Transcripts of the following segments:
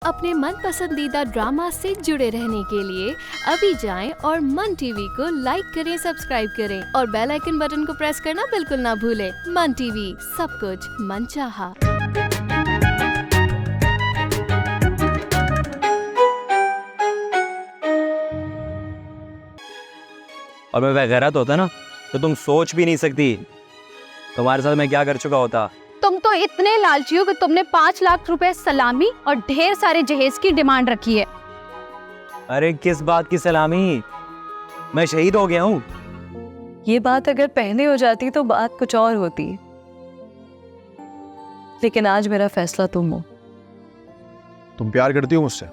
अपने मन पसंदीदा ड्रामा से जुड़े रहने के लिए अभी जाएं और मन टीवी को लाइक करें, सब्सक्राइब करें और बेल आइकन बटन को प्रेस करना बिल्कुल ना भूलें। मन टीवी, सब कुछ मनचाहा। और मैं बेगैरत होता ना तो तुम सोच भी नहीं सकती तुम्हारे साथ मैं क्या कर चुका होता। तुम तो इतने लालची हो कि तुमने 5 लाख रुपए सलामी और ढेर सारे जहेज की डिमांड रखी है। अरे किस बात की सलामी, मैं शहीद हो गया हूँ। ये बात अगर पहले हो जाती तो बात कुछ और होती, लेकिन आज मेरा फैसला तुम हो। तुम प्यार करती हो मुझसे?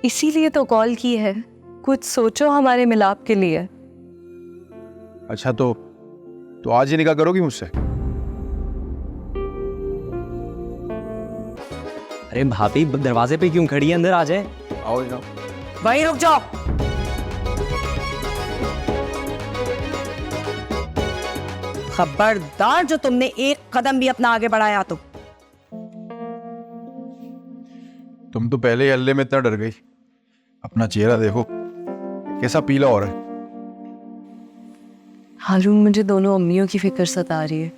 इसीलिए तो कॉल की है, कुछ सोचो हमारे मिलाप के लिए। अच्छा तो आज ही निकाह करोगी मुझसे? अरे भाभी दरवाजे पे क्यों खड़ी है, अंदर आ जाए। आओ जाओ। वहीं रुक जाओ। खबरदार जो तुमने एक कदम भी अपना आगे बढ़ाया तो। तुम तो पहले ही हल्ले में इतना डर गई, अपना चेहरा देखो कैसा पीला हो रहा है। हारून, मुझे दोनों अम्मियों की फिक्र सता रही है।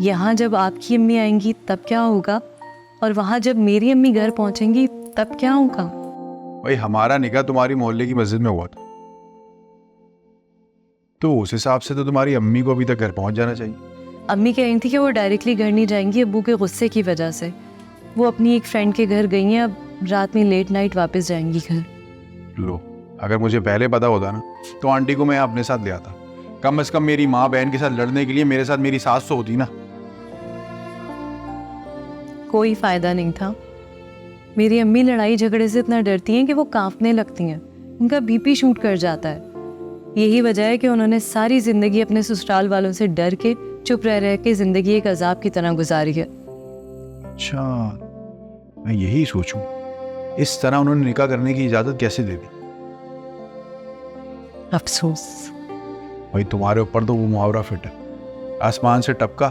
यहाँ जब आपकी अम्मी आएंगी तब क्या होगा, और वहां जब मेरी अम्मी घर पहुंचेंगी तब क्या होगा? भाई हमारा निकाह तुम्हारी मोहल्ले की मस्जिद में हुआ था, तो उस हिसाब से तो तुम्हारी अम्मी को अभी तक घर पहुंच जाना चाहिए। अम्मी कह रही थी कि वो डायरेक्टली घर नहीं जाएंगी अब्बू के गुस्से की वजह से। वो अपनी एक फ्रेंड के घर गई हैं, अब रात में लेट नाइट वापस जाएंगी घर। लो, अगर मुझे पहले पता होता ना तो आंटी को मैं अपने साथ ले आता। कम से कम मेरी माँ बहन के साथ लड़ने के लिए मेरे साथ मेरी सास तो होती ना। कोई फायदा नहीं था। मेरी अम्मी लड़ाई झगड़े से इतना डरती हैं कि वो कांपने लगती हैं, उनका बीपी शूट कर जाता है। यही वजह है कि उन्होंने सारी जिंदगी अपने ससुराल वालों से डर के चुप रह के जिंदगी एक अजाब की तरह गुजारी है। अच्छा, मैं यही सोचूं इस तरह उन्होंने निकाह करने की इजाजत कैसे दे दी। अफसोस। भाई तुम्हारे ऊपर तो वो मुहावरा फिट है, आसमान से टपका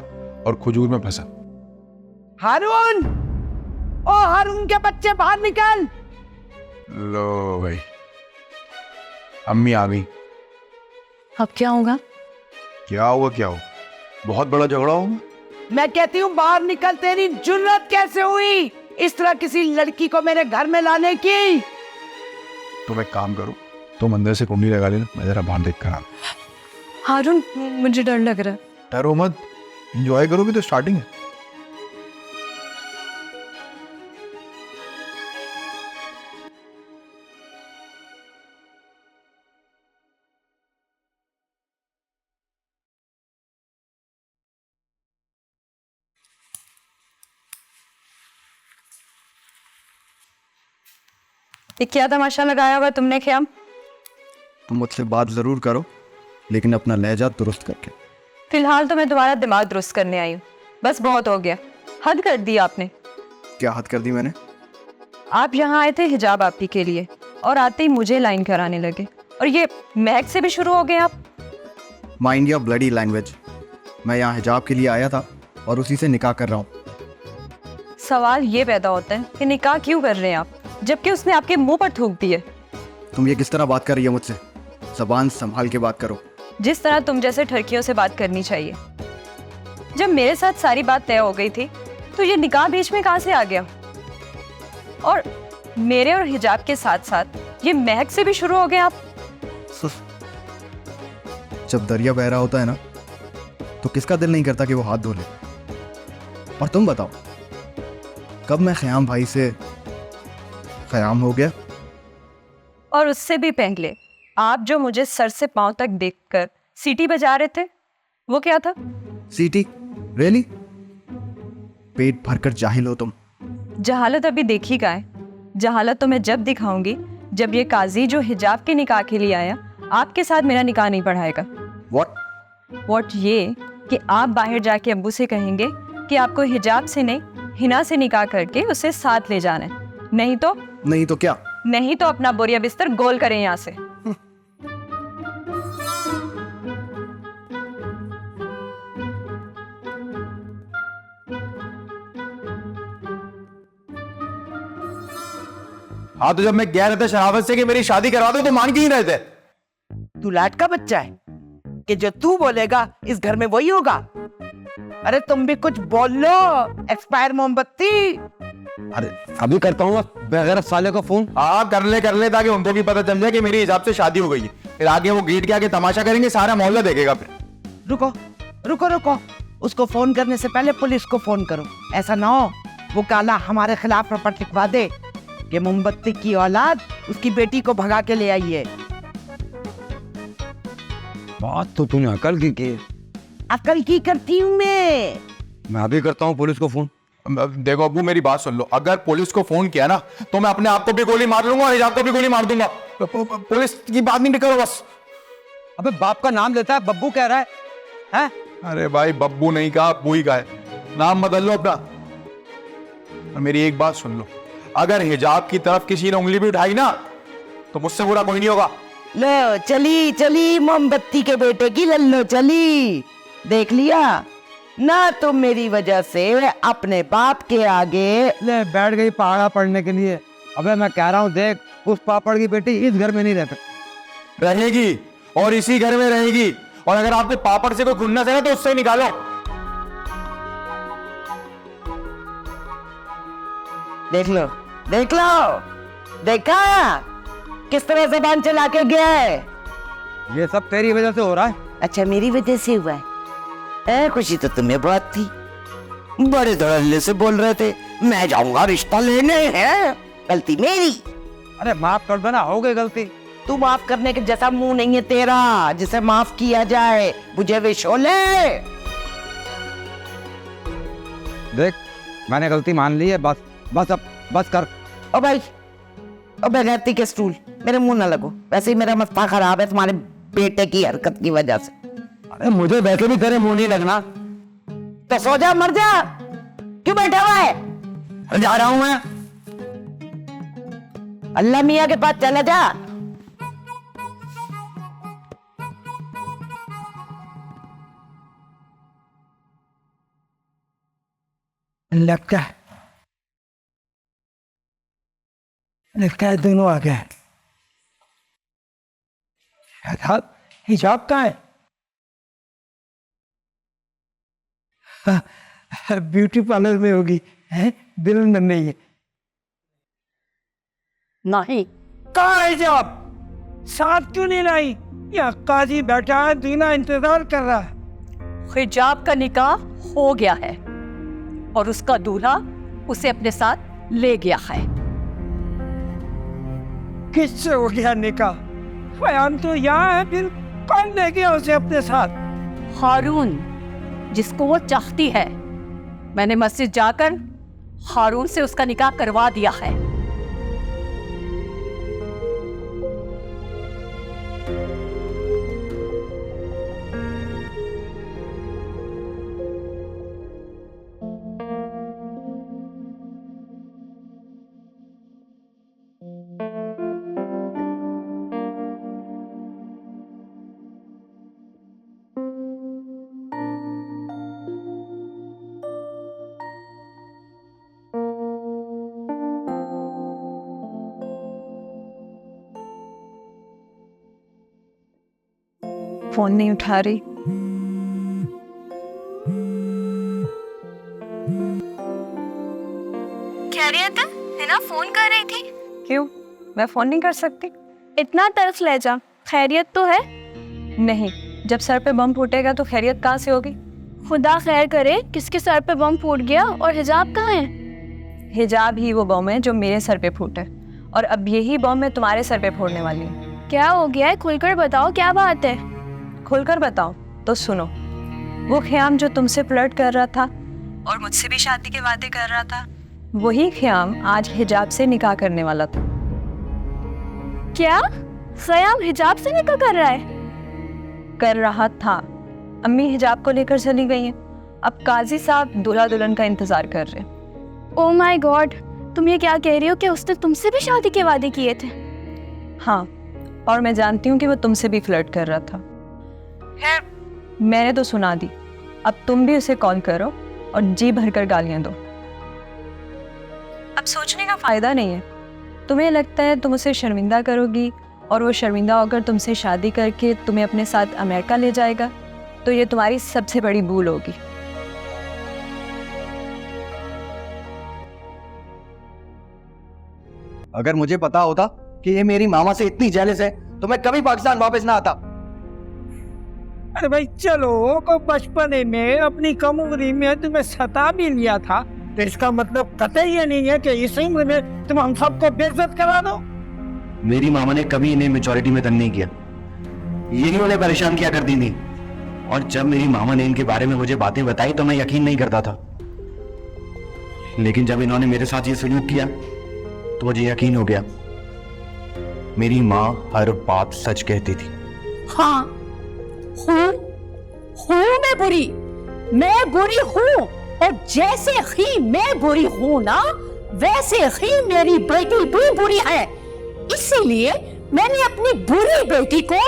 और खजूर में फंसा। हारून, ओ हारून के बच्चे बाहर निकल। लो भाई, अम्मी आ गई। अब क्या होगा? क्या हुआ? क्या हो? बहुत बड़ा झगड़ा होगा। मैं कहती हूँ बाहर निकल। तेरी जुर्रत कैसे हुई इस तरह किसी लड़की को मेरे घर में लाने की? तुम एक काम करो, तुम अंदर से कुंडी लगा लेना, मैं जरा बाहर देख कर आ। हारून, मुझे डर लग रहा है। डरो मत, एंजॉय करोगे तो स्टार्टिंग है। ये क्या तमाशा लगाया हुआ तुमने ख्याम? तुम मुझसे बात जरूर करो, लेकिन अपना लहजा दुरुस्त करके। फिलहाल तो मैं तुम्हारा दिमाग दुरुस्त करने आई हूँ। बस बहुत हो गया, हद कर दी आपने। क्या हद कर दी मैंने? आप यहाँ आए थे हिजाब आपी के लिए, और आते ही मुझे लाइन कराने लगे, और ये महक से भी शुरू हो गए आप। Mind your bloody language. मैं यहाँ हिजाब के लिए आया था और उसी से निकाह कर रहा हूँ। सवाल ये पैदा होता है कि निकाह क्यों कर रहे हैं आप, जबकि उसने आपके मुंह पर थूक दी है। तुम ये किस तरह बात कर रही हो मुझसे? ज़बान संभाल के बात करो। जिस तरह तुम जैसे ठरकियों से बात करनी चाहिए। जब मेरे साथ सारी बात तय हो गई थी तो ये निकाह बीच में कहाँ से आ गया? और मेरे और हिजाब के साथ साथ ये महक से भी शुरू हो गए आप। जब दरिया बह रहा होता है ना, तो किसका दिल नहीं करता कि वो हाथ धो ले। और तुम बताओ, कब मैं ख़याम भाई से ख़याम हो गया? और उससे भी पहले आप जो मुझे सर से पांव तक देखकर सीटी बजा रहे थे, वो क्या था? सीटी? रियली? पेट भरकर जाहिल हो तुम। जहालत अभी देखी का है। जहालत तो मैं जब दिखाऊंगी जब ये काजी जो हिजाब के निकाह के लिए आया आपके साथ मेरा निकाह नहीं पढ़ाएगा। What? ये कि आप बाहर जाके अब्बू से कहेंगे कि आपको हिजाब से नहीं हिना से निकाह करके उसे साथ ले जाना है। नहीं तो क्या? नहीं तो अपना बोरिया बिस्तर गोल करें यहाँ से। हाँ तो जब मैं कह रहा था शराफत से कि मेरी शादी करवा दो तो मान क्यों नहीं रहे थे? तू लाट का बच्चा है कि जो तू बोलेगा इस घर में वही होगा। अरे तुम भी कुछ बोल लो, एक्सपायर मोमबत्ती। अरे अभी करता हूँ बगैर साले को फोन। हाँ कर ले ताकि उनको भी पता चल जाए कि मेरी हिसाब से शादी हो गई है। फिर आगे वो गेट के आगे तमाशा करेंगे, सारा मोहल्ला देखेगा। फिर रुको रुको रुको, उसको फोन करने से पहले पुलिस को फोन करो। ऐसा ना हो वो काला हमारे खिलाफ रपट लिखवा दे कि मोमबत्ती की औलाद उसकी बेटी को भगा के ले आई है। बात तो तूने अकल की है। अकल की करती हूँ मैं अभी करता हूँ पुलिस को फोन। देखो अब्बू मेरी बात सुन लो, अगर पुलिस को फोन किया ना तो मैं अपने आप को भी गोली मार लूंगा और हिजाब को भी गोली मार दूंगा। पुलिस की बात नहीं करो बस। अबे बाप का नाम लेता है, बब्बू कह रहा है, हैं? अरे भाई बब्बू नहीं कहा, अब्बू ही कहा है। नाम बदल लो अपना। और मेरी एक बात सुन लो, अगर हिजाब की तरफ किसी ने उंगली भी उठाई ना तो मुझसे बुरा कोई नहीं होगा। लो चली चली मोमबत्ती के बेटे की लल्लो चली। देख लिया ना, तुम मेरी वजह से अपने बाप के आगे ले बैठ गई पहाड़ा पढ़ने के लिए। अबे मैं कह रहा हूँ देख, उस पापड़ की बेटी इस घर में नहीं रहेगी और इसी घर में रहेगी। और अगर आपके पापड़ से कोई खुन्नस है ना तो उससे निकालो। देख लो देख लो, देखा किस तरह जबान चला के गया है। ये सब तेरी वजह से हो रहा है। अच्छा मेरी वजह से हुआ है? खुशी तो तुम्हें बहुत थी, बड़े धड़ल्ले से बोल रहे थे मैं जाऊंगा रिश्ता लेने। हैं गलती मेरी। अरे माफ कर देना, हो गई गलती। तू माफ करने के जैसा मुंह नहीं है तेरा जिसे माफ किया जाए। मुझे वे शोले। देख मैंने गलती मान ली है, बस बस अब बस कर। ओ भाई, ओ बेगैरती के स्टूल, मेरे मुंह ना लगो। वैसे ही मेरा मस्ता खराब है तुम्हारे बेटे की हरकत की वजह से। अरे मुझे वैसे भी तेरे मुंह नहीं लगना। तो सो जा, मर जा, क्यों बैठा हुआ है? जा रहा हूं मैं। अल्लाह मियाँ के पास चला जा। लगता है दोनों आ गए। हिजाब कहाँ है? ब्यूटी पार्लर में होगी, है? दिल में नहीं है। नहीं कहाँ है हिजाब? साथ क्यों नहीं लाई? यहाँ काजी बैठा है, दूल्हा इंतजार कर रहा है। हिजाब का निकाह हो गया है और उसका दूल्हा उसे अपने साथ ले गया है। किससे हो गया निकाह? बयान तो यहाँ है, फिर कौन ले गया उसे अपने साथ? हारून, जिसको वो चाहती है। मैंने मस्जिद जाकर हारून से उसका निकाह करवा दिया है। फोन नहीं उठा रही। खैरियत है ना? फोन कर रही थी। क्यों, मैं फोन नहीं कर सकती? इतना तरस ले जा, खैरियत तो है? नहीं, जब सर पे बम फूटेगा तो खैरियत कहाँ से होगी? खुदा खैर करे, किसके सर पे बम फूट गया? और हिजाब कहाँ है? हिजाब ही वो बम है जो मेरे सर पे फूटे, और अब यही बम मैं तुम्हारे सर पे फोड़ने वाली हूँ। क्या हो गया है? खुलकर बताओ, क्या बात है? खुलकर बताओ तो सुनो। वो ख़याम जो तुमसे फ्लर्ट कर रहा था और मुझसे भी शादी के वादे कर रहा था, वही ख़याम आज हिजाब से निकाह करने वाला था। क्या ख़याम हिजाब से निकाह कर रहा है? कर रहा था। अम्मी हिजाब को लेकर चली गई हैं। अब काजी साहब दूल्हा दुल्हन का इंतजार कर रहे हैं। ओह माय गॉड, तुम ये क्या कह रही हो कि उसने तुमसे भी शादी के वादे किए थे? हाँ, और मैं जानती हूँ कि वो तुमसे भी फ्लर्ट कर रहा था। खैर, मैंने तो सुना दी। अब तुम भी उसे कॉल करो और जी भरकर गालियां दो। अब सोचने का फायदा नहीं है। तुम्हें लगता है तुम उसे शर्मिंदा करोगी और वो शर्मिंदा होकर तुमसे शादी करके तुम्हें अपने साथ अमेरिका ले जाएगा, तो ये तुम्हारी सबसे बड़ी भूल होगी। अगर मुझे पता होता कि ये मेरी मामा से इतनी जेलस है तो मैं कभी पाकिस्तान वापस ना आता। अरे भाई चलो, को बचपने में अपनी कम उम्र में तुम्हें सता भी लिया था, तो इसका मतलब कतई ये नहीं है कि इस उम्र में तुम हम सबको बेइज्जत करा दो। मेरी मामा ने कभी इन्हें मेचोरिटी में तंग नहीं किया, यही उन्हें परेशान किया करती थी। और जब मेरी मामा ने इनके बारे में मुझे बातें बताई तो मैं यकीन नहीं करता था, लेकिन जब इन्होंने मेरे साथ ये सलूक किया तो मुझे यकीन हो गया। मेरी माँ हर बात सच कहती थी। हाँ, हूँ मैं बुरी हूँ, और जैसे ही मैं बुरी हूँ ना, वैसे ही मेरी बेटी भी बुरी है। इसीलिए मैंने अपनी बुरी बेटी को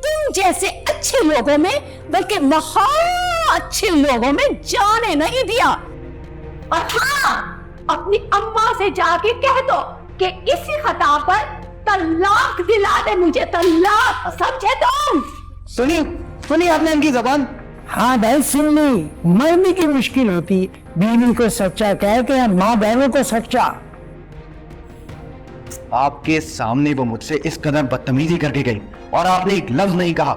तुम जैसे अच्छे लोगों में, बल्कि महा अच्छे लोगों में जाने नहीं दिया। और हाँ, अपनी अम्मा से जाके कह दो कि इसी खता पर तलाक दिला दे मुझे, तलाक, समझे तुम? सुनिए आपने इनकी जबान। हाँ भाई सुन ली, मरने की मुश्किल होती, बीवी को सच्चा कह के माँ बहनों को सच्चा। आपके सामने वो मुझसे इस कदर बदतमीजी करके गई और आपने एक लफ्ज नहीं कहा।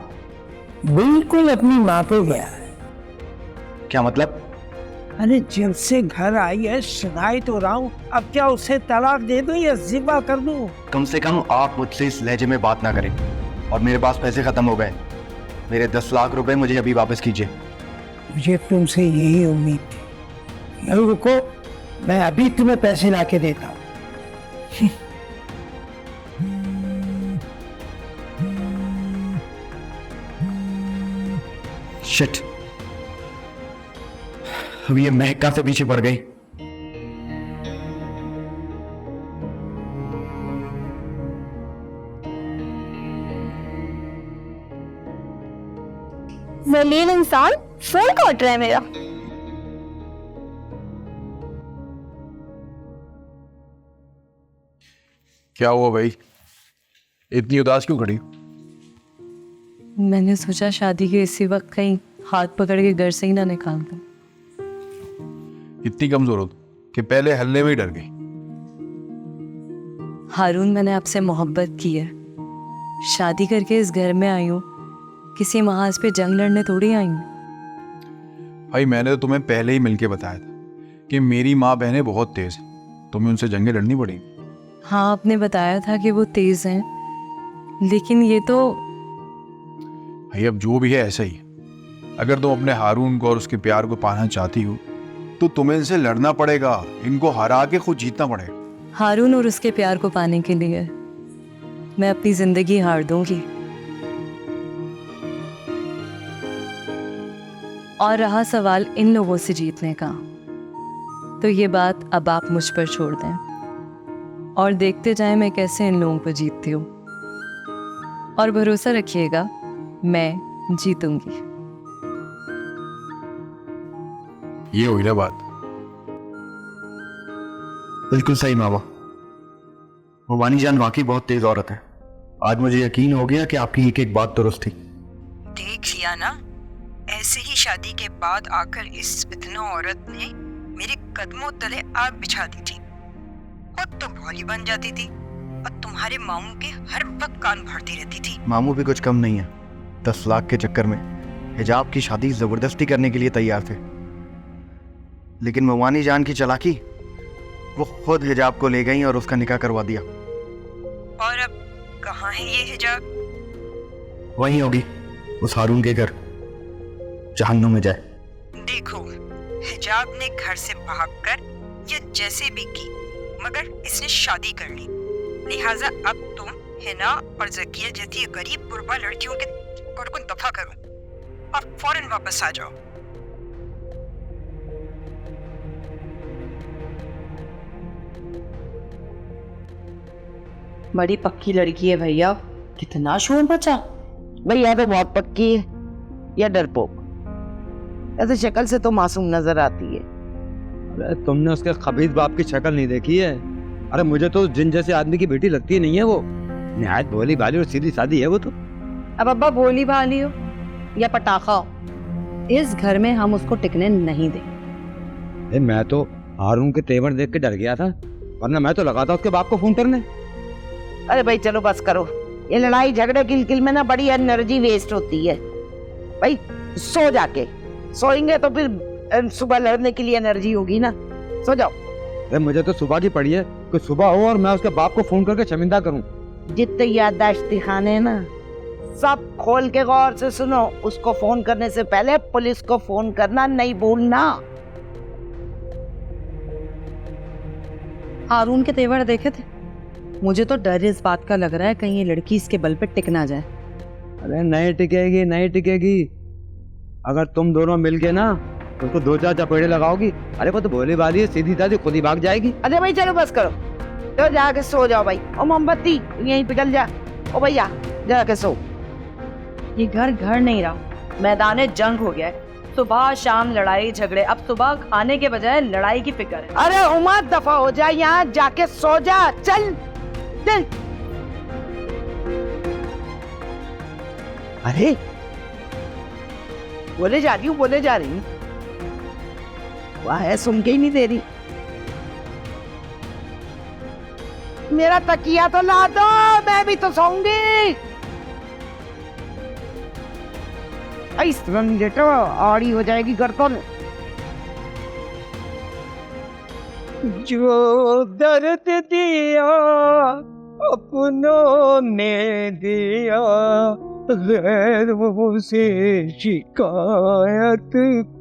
बिल्कुल अपनी माँ पे गया। क्या मतलब? अरे जब से घर आई है सुनाई तो रहा हूँ, अब क्या उसे तलाक दे दूं या जिबा कर दूं? कम से कम आप मुझसे इस लहजे में बात ना करें। और मेरे पास पैसे खत्म हो गए, मेरे 10 लाख रुपए मुझे अभी वापस कीजिए। मुझे तुमसे यही उम्मीद थी। अब रुको, मैं अभी तुम्हें पैसे ला के देता हूँ। शिट, अब ये महक कहाँ से पीछे पड़ गई? जलील इंसान फोन काट रहा है मेरा। क्या हुआ भाई, इतनी उदास क्यों खड़ी? मैंने सोचा शादी के इसी वक्त कहीं हाथ पकड़ के घर से ही ना निकाल दूं। इतनी कमजोर हो कि पहले हल्ले में ही डर गई। हारून, मैंने आपसे मोहब्बत की है, शादी करके इस घर में आई हूँ, किसी महाज पे जंग लड़ने थोड़ी आई हूँ। भाई मैंने तो तुम्हें पहले ही मिलके बताया था कि मेरी माँ बहनें बहुत तेज हैं, तुम्हें उनसे जंगें लड़नी पड़ेंगी। हाँ, आपने बताया था कि वो तेज हैं, लेकिन ये तो भाई अब जो भी है ऐसा ही है। अगर तुम अपने हारून को और उसके प्यार को पाना चाहती हो तो तुम्हें इनसे लड़ना पड़ेगा, इनको हरा के खुद जीतना पड़ेगा। हारून और उसके प्यार को पाने के लिए मैं अपनी जिंदगी हार दूंगी। और रहा सवाल इन लोगों से जीतने का, तो ये बात अब आप मुझ पर छोड़ दें और देखते जाएं मैं कैसे इन लोगों को जीतती हूँ। और भरोसा रखिएगा, मैं जीतूंगी। ये हुई ना बात। बिल्कुल सही मामा, वो वानी जान वाकई बहुत तेज औरत है। आज मुझे यकीन हो गया कि आपकी एक एक बात दुरुस्त थी। देख लिया ना, ऐसे ही शादी के बाद आकर इस बितना औरत ने मेरे कदमों तले आग बिछा दी थी। खुद तो भोली बन जाती थी और तुम्हारे मामू के हर वक्त कान भरती रहती थी। मामू भी कुछ कम नहीं है, 10 लाख के चक्कर में हिजाब की शादी जबरदस्ती करने के लिए तैयार थे, लेकिन मवानी जान की चालाकी, वो खुद हिजाब को ले गई और उसका निकाह करवा दिया। और अब कहाँ है ये हिजाब? वहीं होगी, उस हारून के घर, जहन्नुम में जाए। देखो, हिजाब ने घर से भागकर या जैसे भी की, मगर इसने शादी कर ली, लिहाजा अब तुम हिना और जकिया जैसी गरीब गुरबा लड़कियों के को दफा करो और फौरन वापस आ जाओ। बड़ी पक्की लड़की है भैया, कितना शोर बचा। भैया तो बहुत पक्की है या डरपोक? ऐसे शक्ल से तो मासूम नजर आती है। अरे तुमने उसके खबीज बाप की शक्ल नहीं देखी है? अरे मुझे तो जिन जैसे आदमी की बेटी लगती नहीं है वो, निहायत भोली भाली और सीधी सादी है वो तो। अब अब्बा भोली भाली हो या पटाखा हो, इस घर में हम उसको टिकने नहीं देंगे। मैं तो हारून के तेवर देख के डर गया था, वरना मैं तो लगा था उसके बाप को फोन करने। अरे भाई चलो बस करो, ये लड़ाई झगड़े किलकिल में ना बड़ी एनर्जी वेस्ट होती है। भाई सो जाके, सोएंगे तो फिर सुबह लड़ने के लिए एनर्जी होगी ना, सो जाओ। अरे मुझे तो सुबह की पड़ी है कि सुबह हो और मैं उसके बाप को फोन करके शर्मिंदा करूं। जितने याददाश्त दिखाने ना सब खोल के गौर से सुनो। उसको फोन करने से पहले पुलिस को फोन करना नहीं भूलना। हारून के तेवर देखे थे? मुझे तो डर इस बात का लग रहा है कहीं ये लड़की इसके बल पे टिक ना जाए। अरे नहीं टिकेगी, नहीं टिकेगी। अगर तुम दोनों मिलके ना उसको 2-4 चपेड़े लगाओगी, अरे वो तो भोली भाली है, सीधी सादी, खुद ही भाग जाएगी। अरे भाई चलो बस करो, तो जाके सो जाओ भाई। ओ मोमबत्ती यहीं पिघल जा। ओ भैया जाके सो। ये घर घर नहीं रहा, मैदान जंग हो गया है। सुबह शाम लड़ाई झगड़े, अब सुबह खाने के बजाय लड़ाई की फिक्र है। अरे उमा दफा हो जा, यहाँ जाके सो जा। चल चल। अरे बोले जा रही हूँ, बोले जा रही हूँ, वाह है, सुन के ही नहीं दे रही। मेरा तकिया तो ला दो, मैं भी तो सोऊंगी। इस तरह लेटो, आड़ी हो जाएगी गर्दन। जो दर्द दिया अपनों ने दिया, गैरों से शिकायत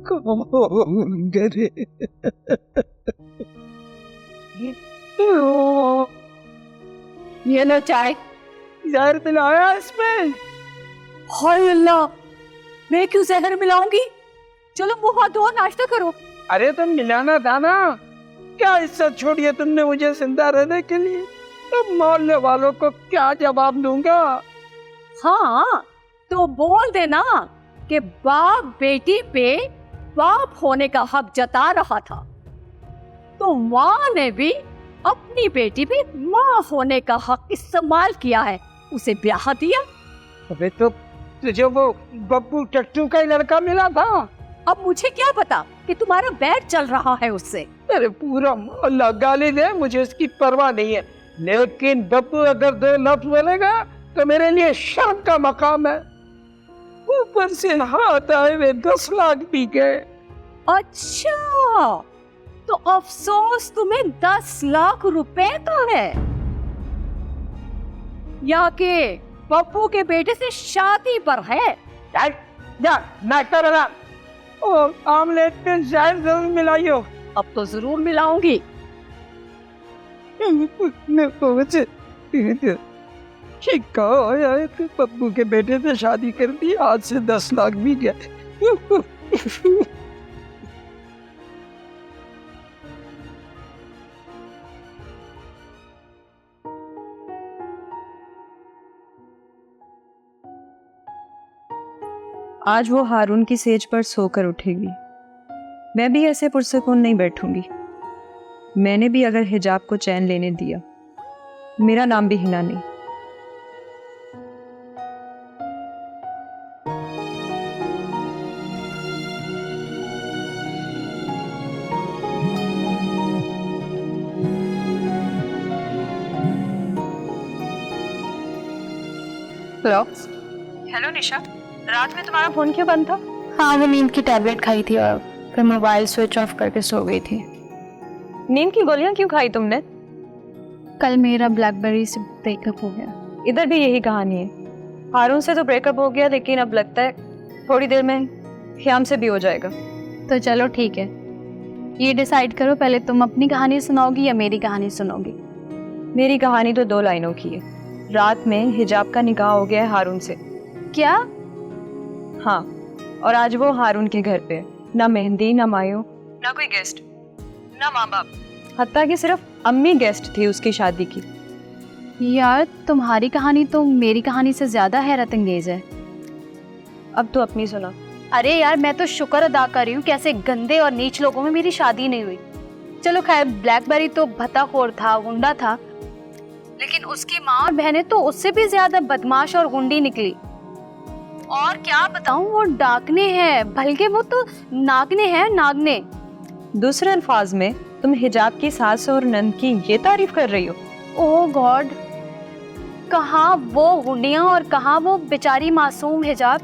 कौन करे। ये लो चाय। जहर मिलाया इसमें? हाय अल्लाह, मैं क्यों जहर मिलाऊंगी? चलो मुंह हाथ धो, नाश्ता करो। अरे तुम मिलाना था ना, क्या इज्जत छोड़ी है तुमने मुझे जिंदा रहने के लिए? तुम मोहल्ले वालों को क्या जवाब दूंगा? हाँ तो बोल देना कि बाप बेटी पे बाप होने का हक जता रहा था, तो माँ ने भी अपनी बेटी पे माँ होने का हक इस्तेमाल किया है, उसे ब्याह दिया। अबे तो तुझे वो बब्बू टट्टू का ही लड़का मिला था। अब मुझे क्या पता कि तुम्हारा बैर चल रहा है उससे। अरे पूरा मोहल्ला गाली दे, मुझे इसकी परवाह नहीं है, लेकिन बब्बू अगर 2 लफ्ज बोलेगा तो मेरे लिए शर्म का मकाम है। ऊपर से हाथ आए हुए 10 लाख भी गए। अच्छा तो अफसोस तुम्हें 10 लाख रुपए का है, या के पप्पू के बेटे से शादी पर है? जा नाश्ता बना और आमलेट में जहर जरूर मिलाइयो। अब तो जरूर मिलाऊंगी। पप्पू के बेटे से शादी कर दी, आज से 10 लाख भी गए। आज वो हारून की सेज पर सोकर उठेगी, मैं भी ऐसे पुरसकून नहीं बैठूंगी। मैंने भी अगर हिजाब को चैन लेने दिया, मेरा नाम भी हिना नहीं। हेलो हेलो निशा, रात में तुम्हारा फोन क्यों बंद था? हाँ वो नींद की टैबलेट खाई थी और फिर मोबाइल स्विच ऑफ करके सो गई थी। नींद की गोलियां क्यों खाई तुमने? कल मेरा ब्लैकबेरी से ब्रेकअप हो गया। इधर भी यही कहानी है। हारून से तो ब्रेकअप हो गया, लेकिन अब लगता है थोड़ी देर में ख्याम से भी हो जाएगा। तो चलो ठीक है, ये डिसाइड करो पहले तुम अपनी कहानी सुनाओगी या मेरी कहानी सुनाओगी? मेरी कहानी तो 2 लाइनों की है। रात में हिजाब का निकाह हो गया है हारून से। क्या? हाँ, और आज वो हारून के घर पे, ना मेहंदी, ना मायो, ना कोई गेस्ट, ना माँ बाप, हत्ता कि सिर्फ अम्मी गेस्ट थी उसकी शादी की। यार तुम्हारी कहानी तो मेरी कहानी से ज्यादा हैरत अंगेज है। अब तो अपनी सुना। अरे यार मैं तो शुक्र अदा कर रही हूँ कैसे गंदे और नीच लोगों में मेरी शादी नहीं हुई। चलो खैर, ब्लैकबेरी तो भत्ताखोर था, गुंडा था, लेकिन उसकी माँ और बहनें तो उससे भी ज्यादा बदमाश और गुंडी निकली। और क्या बताऊं, वो डाकने हैं, बल्कि वो तो नागने हैं, नागने। दूसरे अल्फाज में तुम हिजाब की सास और नंद की ये तारीफ कर रही हो? ओह गॉड, कहाँ वो गुंडियां और कहाँ वो बेचारी मासूम हिजाब।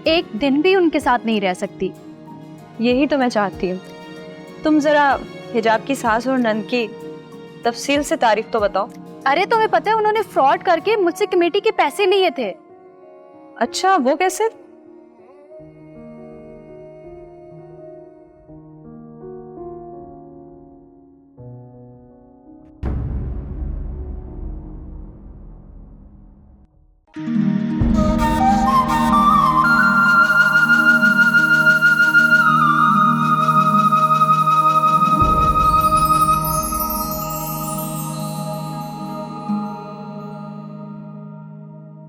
एक दिन भी उनके साथ नहीं रह सकती। यही तो मैं चाहती हूँ। तुम जरा हिजाब की सास और नंद की तफसील से तारीफ तो बताओ। अरे तुम्हें पता है, उन्होंने फ्रॉड करके मुझसे कमेटी के पैसे लिए थे। अच्छा, वो कैसे?